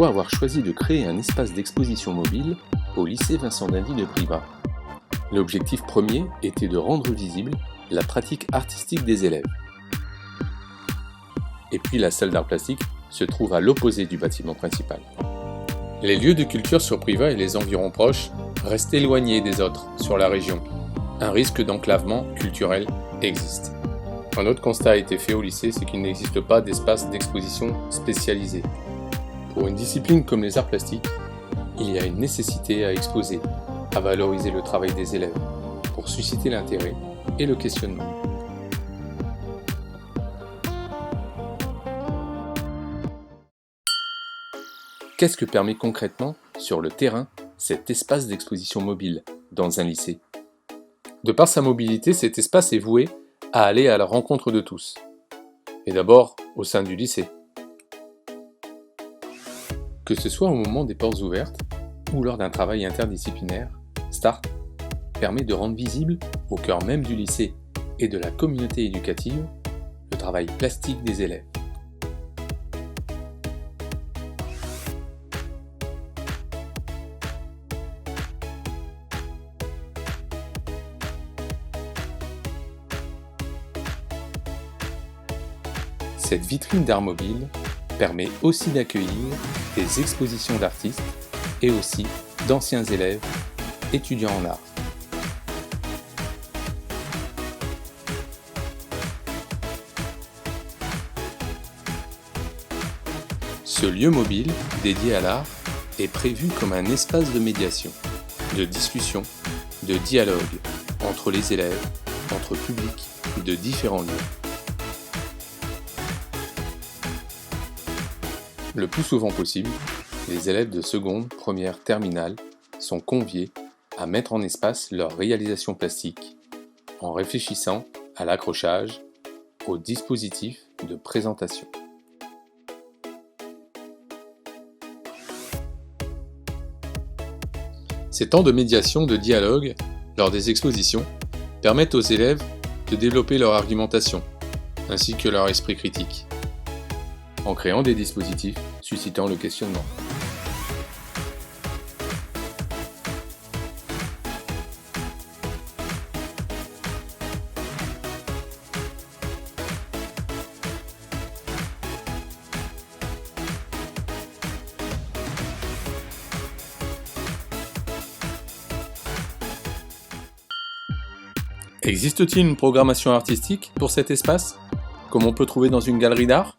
pourquoi avoir choisi de créer un espace d'exposition mobile au lycée Vincent d'Indy de Privas. L'objectif premier était de rendre visible la pratique artistique des élèves. Et puis la salle d'art plastique se trouve à l'opposé du bâtiment principal. Les lieux de culture sur Privas et les environs proches restent éloignés des autres sur la région. Un risque d'enclavement culturel existe. Un autre constat a été fait au lycée, c'est qu'il n'existe pas d'espace d'exposition spécialisé. Pour une discipline comme les arts plastiques, il y a une nécessité à exposer, à valoriser le travail des élèves, pour susciter l'intérêt et le questionnement. Qu'est-ce que permet concrètement, sur le terrain, cet espace d'exposition mobile dans un lycée ? De par sa mobilité, cet espace est voué à aller à la rencontre de tous. Et d'abord, au sein du lycée. Que ce soit au moment des portes ouvertes ou lors d'un travail interdisciplinaire, START permet de rendre visible, au cœur même du lycée et de la communauté éducative, le travail plastique des élèves. Cette vitrine d'art mobile permet aussi d'accueillir des expositions d'artistes et aussi d'anciens élèves étudiants en art. Ce lieu mobile dédié à l'art est prévu comme un espace de médiation, de discussion, de dialogue entre les élèves, entre publics de différents lieux. Le plus souvent possible, les élèves de seconde, première, terminale sont conviés à mettre en espace leur réalisation plastique en réfléchissant à l'accrochage, au dispositif de présentation. Ces temps de médiation, de dialogue, lors des expositions, permettent aux élèves de développer leur argumentation, ainsi que leur esprit critique, en créant des dispositifs suscitant le questionnement. Existe-t-il une programmation artistique pour cet espace, comme on peut trouver dans une galerie d'art ?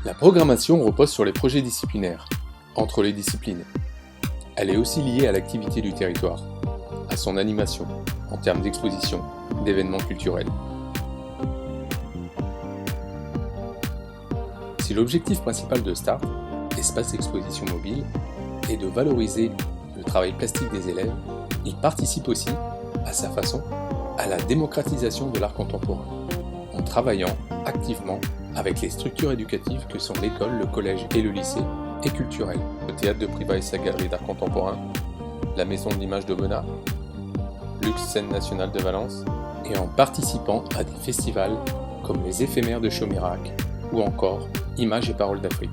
La programmation repose sur les projets disciplinaires, entre les disciplines. Elle est aussi liée à l'activité du territoire, à son animation, en termes d'exposition, d'événements culturels. Si l'objectif principal de START, Espace Exposition Mobile, est de valoriser le travail plastique des élèves, il participe aussi, à sa façon, à la démocratisation de l'art contemporain, en travaillant activement avec les structures éducatives que sont l'école, le collège et le lycée, et culturelles, le théâtre de Privas et sa galerie d'art contemporain, la maison de l'image d'Aubenas, Luxe Scène Nationale de Valence, et en participant à des festivals comme les éphémères de Chaumérac ou encore Images et Paroles d'Afrique.